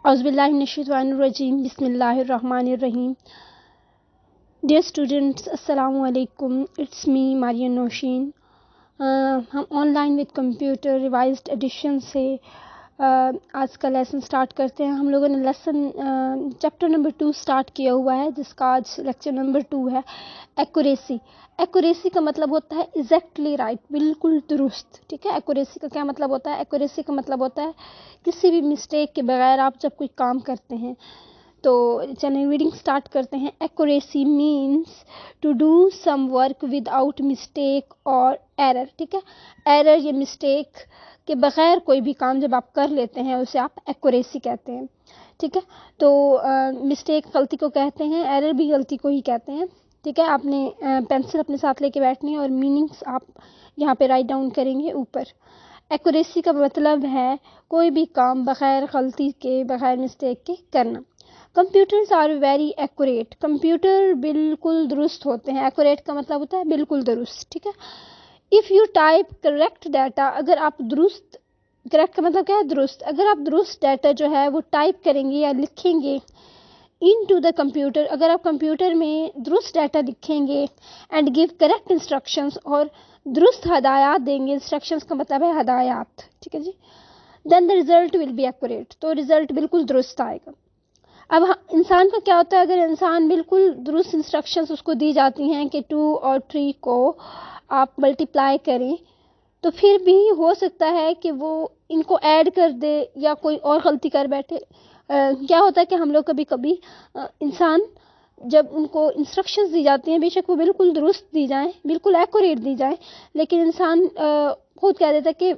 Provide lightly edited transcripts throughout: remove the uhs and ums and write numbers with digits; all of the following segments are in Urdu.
اعوذ باللہ من الشیطان الرجیم بسم اللہ الرحمن الرحیم. ڈیئر اسٹوڈنٹس السلام علیکم. It's me Maria Nausheen. ہم online with computer revised edition سے آج کا لیسن سٹارٹ کرتے ہیں. ہم لوگوں نے لیسن چیپٹر نمبر 2 سٹارٹ کیا ہوا ہے جس کا آج لیکچر نمبر 2 ہے. ایکوریسی. ایکوریسی کا مطلب ہوتا ہے ایگزیکٹلی رائٹ، بالکل درست. ٹھیک ہے. ایکوریسی کا کیا مطلب ہوتا ہے؟ ایکوریسی کا مطلب ہوتا ہے کسی بھی مسٹیک کے بغیر آپ جب کوئی کام کرتے ہیں. تو چلیں ریڈنگ سٹارٹ کرتے ہیں. Accuracy means to do some work without mistake اور ایرر. ٹھیک ہے. ایرر یا مسٹیک کے بغیر کوئی بھی کام جب آپ کر لیتے ہیں اسے آپ ایکوریسی کہتے ہیں. ٹھیک ہے. تو مسٹیک غلطی کو کہتے ہیں، ایرر بھی غلطی کو ہی کہتے ہیں. ٹھیک ہے. آپ نے پینسل اپنے ساتھ لے کے بیٹھنی ہے اور میننگس آپ یہاں پہ رائٹ ڈاؤن کریں گے اوپر. ایکوریسی کا مطلب ہے کوئی بھی کام بغیر غلطی کے، بغیر مسٹیک کے کرنا. Computers are very accurate. Computer بالکل درست ہوتے ہیں. ایکوریٹ کا مطلب ہوتا ہے بالکل درست. ٹھیک ہے. If you type correct data, اگر آپ درست، کریکٹ کا مطلب کیا ہے؟ درست. اگر آپ درست ڈیٹا جو ہے وہ ٹائپ کریں گے یا لکھیں گے into the computer، اگر آپ کمپیوٹر میں درست ڈیٹا لکھیں گے and give correct instructions، اور درست ہدایات دیں گے. instructions کا مطلب ہے ہدایات. ٹھیک ہے جی. then the result will be accurate، تو رزلٹ بالکل درست آئے گا. اب انسان کا کیا ہوتا ہے؟ اگر انسان بالکل درست انسٹرکشنز اس کو دی جاتی ہیں کہ 2 اور 3 کو آپ ملٹیپلائی کریں، تو پھر بھی ہو سکتا ہے کہ وہ ان کو ایڈ کر دے یا کوئی اور غلطی کر بیٹھے. کیا ہوتا ہے کہ ہم لوگ کبھی کبھی انسان جب ان کو انسٹرکشنز دی جاتی ہیں، بے شک وہ بالکل درست دی جائیں، بالکل ایکوریٹ دی جائیں، لیکن انسان خود کہہ دیتا ہے کہ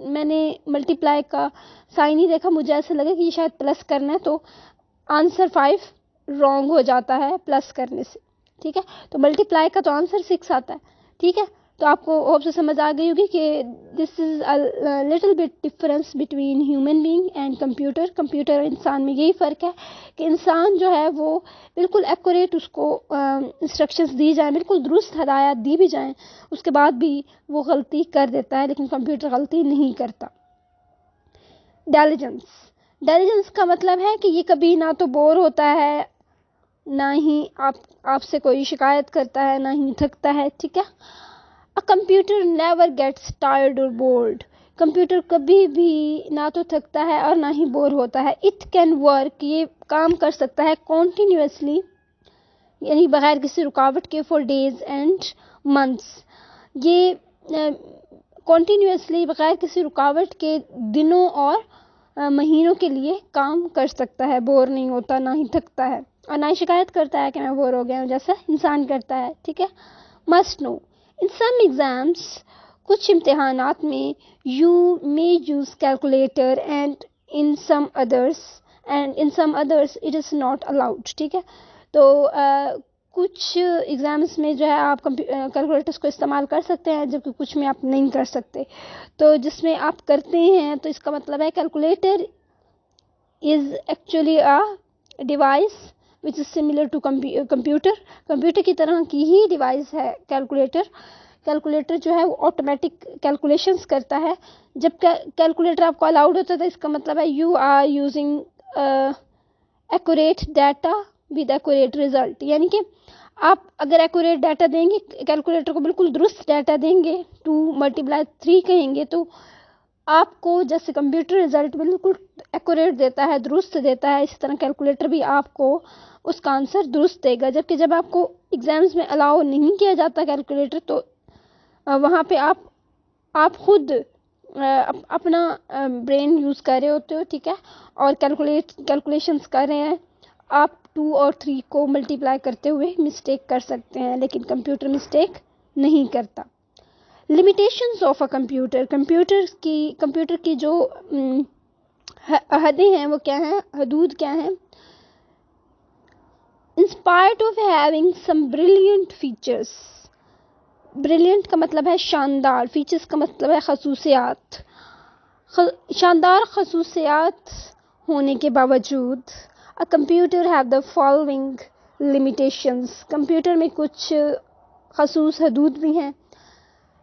میں نے ملٹیپلائی کا سائن ہی دیکھا، مجھے ایسا لگا کہ یہ شاید پلس کرنا ہے، تو آنسر 5 رانگ ہو جاتا ہے پلس کرنے سے. ٹھیک ہے. تو ملٹیپلائی کا تو آنسر 6 آتا ہے. ٹھیک ہے. تو آپ کو ہوپ سے سمجھ آ گئی ہوگی کہ this is little bit difference between human being and computer. Computer اور انسان میں یہی فرق ہے کہ انسان جو ہے وہ بالکل ایکوریٹ اس کو انسٹرکشنز دی جائیں، بالکل درست ہدایات دی بھی جائیں، اس کے بعد بھی وہ غلطی کر دیتا ہے، لیکن کمپیوٹر غلطی نہیں کرتا. ڈیلیجنس. ڈیلیجنس کا مطلب ہے کہ یہ کبھی نہ تو بور ہوتا ہے، نہ ہی آپ سے کوئی شکایت کرتا ہے، نہ ہی تھکتا ہے. ٹھیک ہے. A computer never gets tired or bored. Computer کبھی بھی نہ تو تھکتا ہے اور نہ ہی بور ہوتا ہے. It can work، یہ کام کر سکتا ہے continuously، یعنی بغیر کسی رکاوٹ کے for days and months. یہ continuously بغیر کسی رکاوٹ کے دنوں اور مہینوں کے لیے کام کر سکتا ہے، بور نہیں ہوتا، نہ ہی تھکتا ہے اور نہ ہی شکایت کرتا ہے کہ میں بور ہو گیا ہوں جیسا انسان کرتا ہے. ٹھیک ہے. Must know. In some exams، کچھ امتحانات میں you may use calculator and in some others it is not allowed. ٹھیک ہے. تو کچھ ایگزامس میں جو ہے آپ کیلکولیٹرس کو استعمال کر سکتے ہیں، جبکہ کچھ میں آپ نہیں کر سکتے. تو جس میں آپ کرتے ہیں تو اس کا مطلب ہے calculator is actually a device which is similar to computer. Computer کی طرح کی ہی ڈیوائس ہے کیلکولیٹر. کیلکولیٹر جو ہے وہ آٹومیٹک کیلکولیشنز کرتا ہے. جب کیلکولیٹر آپ کو الاؤڈ ہوتا ہے تو اس کا مطلب ہے you are using accurate data with accurate result. یعنی کہ آپ اگر ایکوریٹ ڈیٹا دیں گے، کیلکولیٹر کو بالکل درست ڈیٹا دیں گے، 2 × 3 کہیں گے، تو آپ کو جیسے کمپیوٹر رزلٹ بالکل ایکوریٹ دیتا ہے، درست دیتا ہے، اسی طرح کیلکولیٹر بھی آپ کو اس کا آنسر درست دے گا. جبکہ جب آپ کو ایگزامز میں الاؤ نہیں کیا جاتا کیلکولیٹر، تو وہاں پہ آپ خود اپنا برین یوز کر رہے ہوتے ہو. ٹھیک ہے. اور کیلکولیشنز کر رہے ہیں. آپ 2 اور 3 کو ملٹیپلائی کرتے ہوئے مسٹیک کر سکتے ہیں، لیکن کمپیوٹر مسٹیک نہیں کرتا. Limitations of a computer. Computer کی جو حدیں ہیں وہ کیا ہیں، حدود کیا ہیں؟ In spite of having some brilliant features. brilliant کا مطلب ہے شاندار، features کا مطلب ہے خصوصیات. شاندار خصوصیات ہونے کے باوجود a computer have the following limitations. Computer میں کچھ خصوص حدود بھی ہیں.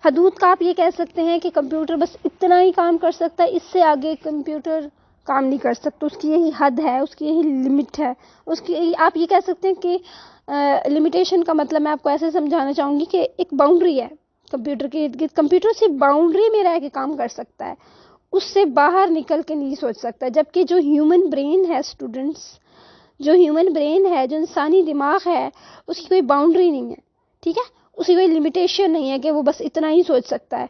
حدود کا آپ یہ کہہ سکتے ہیں کہ کمپیوٹر بس اتنا ہی کام کر سکتا ہے، اس سے آگے کمپیوٹر کام نہیں کر سکتا. اس کی یہی حد ہے, اس کی یہی لمٹ ہے, اس کی یہی, آپ یہ کہہ سکتے ہیں کہ لمیٹیشن کا مطلب میں آپ کو ایسے سمجھانا چاہوں گی کہ ایک باؤنڈری ہے کمپیوٹر کے ارد گرد. کمپیوٹر صرف باؤنڈری میں رہ کے کام کر سکتا ہے, اس سے باہر نکل کے نہیں سوچ سکتا. جبکہ جو ہیومن برین ہے اسٹوڈنٹس, جو ہیومن برین ہے, جو انسانی دماغ ہے, اس کی کوئی باؤنڈری نہیں ہے. ٹھیک ہے, اس کی کوئی لمیٹیشن نہیں ہے کہ وہ بس اتنا ہی سوچ سکتا ہے.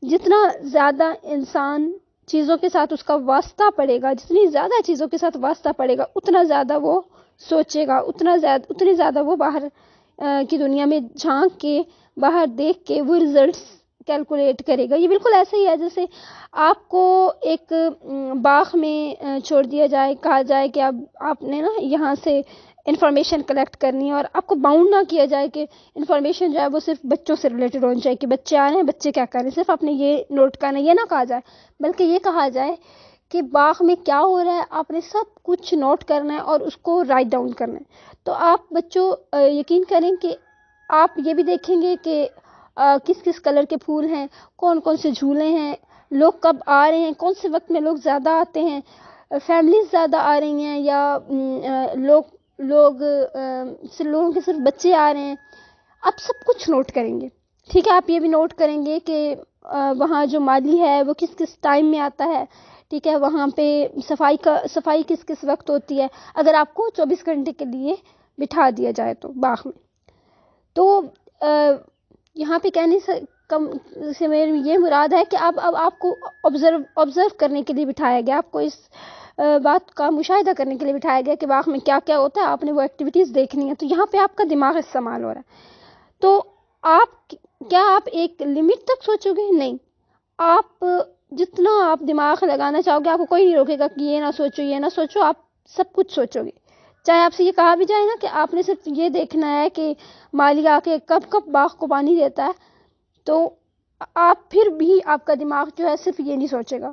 جتنا زیادہ انسان چیزوں کے ساتھ اس کا واسطہ پڑے گا, جتنی زیادہ چیزوں کے ساتھ واسطہ پڑے گا, اتنا زیادہ وہ سوچے گا, اتنی زیادہ وہ باہر کی دنیا میں جھانک کے, باہر دیکھ کے وہ ریزلٹس کیلکولیٹ کرے گا. یہ بالکل ایسے ہی ہے جیسے آپ کو ایک باغ میں چھوڑ دیا جائے, کہا جائے کہ آپ نے نا یہاں سے انفارمیشن کلیکٹ کرنی ہے, اور آپ کو باؤنڈ نہ کیا جائے کہ انفارمیشن جو ہے وہ صرف بچوں سے ریلیٹڈ ہونی چاہیے کہ بچے آ رہے ہیں, بچے کیا کر رہے ہیں, صرف آپ نے یہ نوٹ کرنا ہے. یہ نہ کہا جائے, بلکہ یہ کہا جائے کہ باغ میں کیا ہو رہا ہے, آپ نے سب کچھ نوٹ کرنا ہے اور اس کو رائٹ ڈاؤن کرنا ہے. تو آپ بچوں یقین کریں کہ آپ یہ بھی دیکھیں گے کہ کس کس کلر کے پھول ہیں, کون کون سے جھولے ہیں, لوگ کب آ رہے ہیں, کون سے وقت میں لوگ زیادہ آتے ہیں, فیملیز زیادہ آ رہی ہیں یا لوگوں کے صرف بچے آ رہے ہیں. آپ سب کچھ نوٹ کریں گے. ٹھیک ہے, آپ یہ بھی نوٹ کریں گے کہ وہاں جو مالی ہے وہ کس کس ٹائم میں آتا ہے. ٹھیک ہے, وہاں پہ صفائی کس کس وقت ہوتی ہے, اگر آپ کو 24 گھنٹے کے لیے بٹھا دیا جائے تو باغ میں. تو یہاں پہ کہنے سے میری یہ مراد ہے کہ اب آپ کو آبزرو کرنے کے لیے بٹھایا گیا, آپ کو اس بات کا مشاہدہ کرنے کے لیے بٹھایا گیا کہ باغ میں کیا کیا ہوتا ہے, آپ نے وہ ایکٹیویٹیز دیکھنی ہے. تو یہاں پہ آپ کا دماغ استعمال ہو رہا ہے. تو آپ ایک لمٹ تک سوچو گے؟ نہیں, آپ جتنا آپ دماغ لگانا چاہو گے آپ کو کوئی نہیں روکے گا کہ یہ نہ سوچو, یہ نہ سوچو. آپ سب کچھ سوچو گے. چاہے آپ سے یہ کہا بھی جائے نا کہ آپ نے صرف یہ دیکھنا ہے کہ مالی آ کے کب کب باغ کو پانی دیتا ہے, تو آپ پھر بھی آپ کا دماغ جو ہے صرف یہ نہیں سوچے گا,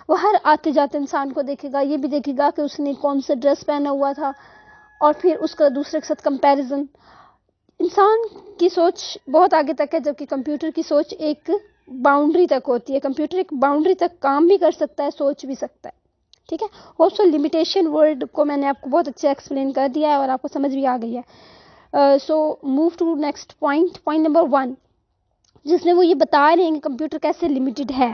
وہ ہر آتے جاتے انسان کو دیکھے گا. یہ بھی دیکھے گا کہ اس نے کون سا ڈریس پہنا ہوا تھا, اور پھر اس کا دوسرے کے ساتھ کمپیریزن. انسان کی سوچ بہت آگے تک ہے, جبکہ کمپیوٹر کی سوچ ایک باؤنڈری تک ہوتی ہے. کمپیوٹر ایک باؤنڈری تک کام بھی کر سکتا ہے, سوچ بھی سکتا ہے. ٹھیک ہے, ہوپ سو لمیٹیشن ورڈ کو میں نے آپ کو بہت اچھے ایکسپلین کر دیا ہے اور آپ کو سمجھ بھی آ گئی ہے. So move to next point number 1, جس میں وہ یہ بتا رہے ہیں کہ کمپیوٹر کیسے لمیٹڈ ہے.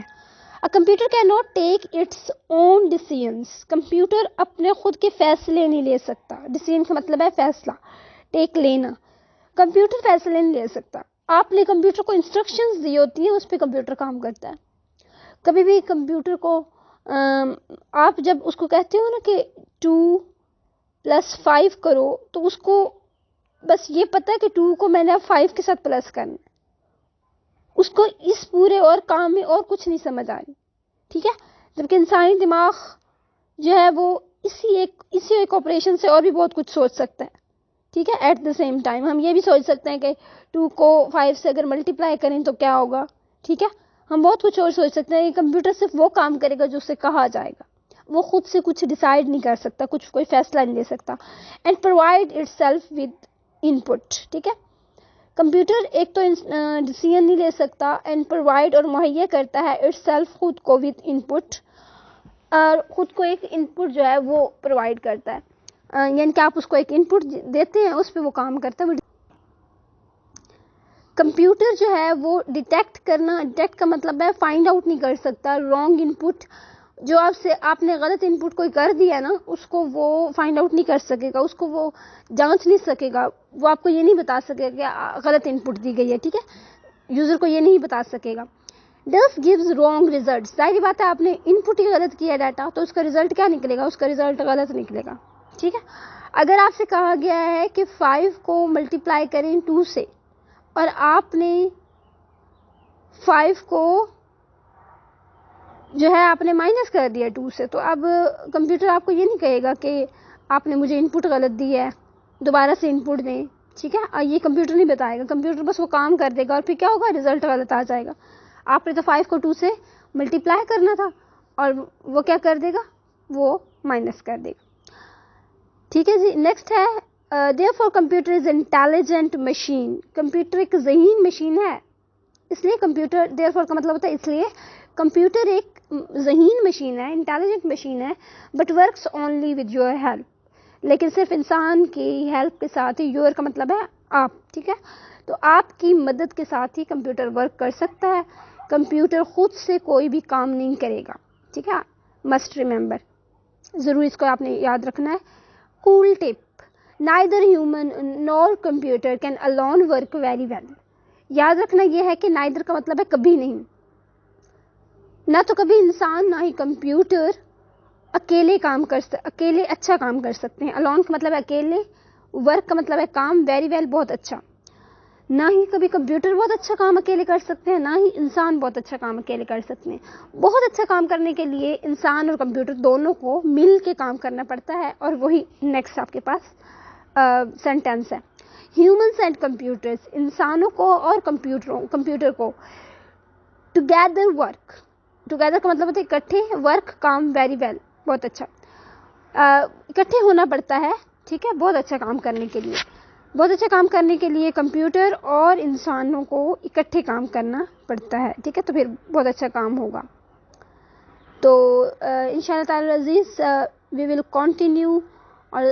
Computer can not take its own decisions. Computer اپنے خود کے فیصلے نہیں لے سکتا. ڈیسیژن کا مطلب ہے فیصلہ, ٹیک لینا. کمپیوٹر فیصلے نہیں لے سکتا. آپ نے کمپیوٹر کو انسٹرکشنز دی ہوتی ہیں, اس پہ کمپیوٹر کام کرتا ہے. کبھی بھی کمپیوٹر کو آپ جب اس کو کہتے ہو نا کہ 2+5 کرو, تو اس کو بس یہ پتہ ہے کہ 2 کو میں نے اب 5 کے ساتھ پلس کرنا ہے. اس کو اس پورے اور کام میں اور کچھ نہیں سمجھ آ رہی. ٹھیک ہے, جبکہ انسانی دماغ جو ہے وہ اسی ایک آپریشن سے اور بھی بہت کچھ سوچ سکتا ہے. ٹھیک ہے, ایٹ دا سیم ٹائم ہم یہ بھی سوچ سکتے ہیں کہ 2 کو 5 سے اگر ملٹیپلائی کریں تو کیا ہوگا. ٹھیک ہے, ہم بہت کچھ اور سوچ سکتے ہیں. کمپیوٹر صرف وہ کام کرے گا جو اسے کہا جائے گا. وہ خود سے کچھ ڈیسائیڈ نہیں کر سکتا, کوئی فیصلہ نہیں لے سکتا. And provide itself with input. ٹھیک ہے, کمپیوٹر ایک تو ڈیسیژن نہیں لے سکتا, اینڈ پرووائڈ اور مہیا کرتا ہے اٹ سیلف خود کو ود ان پٹ, اور خود کو ایک ان پٹ جو ہے وہ پرووائڈ کرتا ہے. یعنی کہ آپ اس کو ایک ان پٹ دیتے ہیں, اس پہ وہ کام کرتا ہے. کمپیوٹر جو ہے وہ ڈیٹیکٹ کا مطلب ہے فائنڈ آؤٹ نہیں کر سکتا. رانگ ان پٹ, جو آپ نے غلط ان پٹ کوئی کر دیا نا, اس کو وہ فائنڈ آؤٹ نہیں کر سکے گا, اس کو وہ جانچ نہیں سکے گا. وہ آپ کو یہ نہیں بتا سکے گا کہ غلط ان پٹ دی گئی ہے. ٹھیک ہے, یوزر کو یہ نہیں بتا سکے گا. This gives wrong results. ظاہری بات ہے, آپ نے ان پٹ ہی غلط کیا ڈاٹا, تو اس کا ریزلٹ کیا نکلے گا؟ اس کا ریزلٹ غلط نکلے گا. ٹھیک ہے, اگر آپ سے کہا گیا ہے کہ 5 کو ملٹیپلائی کریں 2 سے, اور آپ نے 5 کو جو ہے آپ نے مائنس کر دیا 2 سے, تو اب کمپیوٹر آپ کو یہ نہیں کہے گا کہ آپ نے مجھے ان پٹ غلط دی ہے, دوبارہ سے ان پٹ دیں. ٹھیک ہے, یہ کمپیوٹر نہیں بتائے گا. کمپیوٹر بس وہ کام کر دے گا, اور پھر کیا ہوگا؟ ریزلٹ غلط آ جائے گا. آپ نے تو 5 کو 2 سے ملٹیپلائی کرنا تھا, اور وہ کیا کر دے گا؟ وہ مائنس کر دے گا. ٹھیک ہے جی, نیکسٹ ہے therefore computer is intelligent machine. Computer ایک ذہین مشین ہے. اس لیے کمپیوٹر therefore کا مطلب ہوتا ہے اس لیے کمپیوٹر ایک ذہین مشین ہے, انٹیلیجنٹ مشین ہے, but works only with your help. لیکن صرف انسان کی ہیلپ کے ساتھ ہی, یور کا مطلب ہے آپ, ٹھیک ہے, تو آپ کی مدد کے ساتھ ہی کمپیوٹر ورک کر سکتا ہے. کمپیوٹر خود سے کوئی بھی کام نہیں کرے گا, ٹھیک ہے, مسٹ ریمبر, ضرور اس کو آپ نے یاد رکھنا ہے. Cool tip, neither human nor computer can alone work very well. یاد رکھنا یہ ہے کہ نائدر کا مطلب ہے کبھی نہیں, نہ تو کبھی انسان نہ ہی کمپیوٹر اکیلے اکیلے اچھا کام کر سکتے ہیں. alone کا مطلب ہے اکیلے, ورک کا مطلب ہے کام, ویری ویل بہت اچھا. نہ ہی کبھی کمپیوٹر بہت اچھا کام اکیلے کر سکتے ہیں, نہ ہی انسان بہت اچھا کام اکیلے کر سکتے ہیں. بہت اچھا کام کرنے کے لیے انسان اور کمپیوٹر دونوں کو مل کے کام کرنا پڑتا ہے, اور وہی نیکسٹ آپ کے پاس سینٹینس ہے. ہیومنس اینڈ کمپیوٹرز, انسانوں کو اور کمپیوٹر کو ٹوگیدر ورک. ٹوگیدر کا مطلب ہوتا ہے اکٹھے, ورک کام, ویری ویل بہت اچھا, اکٹھے ہونا پڑتا ہے, ٹھیک ہے, بہت اچھا کام کرنے کے لیے. بہت اچھا کام کرنے کے لیے کمپیوٹر اور انسانوں کو اکٹھے کام کرنا پڑتا ہے, ٹھیک ہے, تو پھر بہت اچھا کام ہوگا. تو انشاءاللہ تعالی عزیز وی ول کنٹینیو اور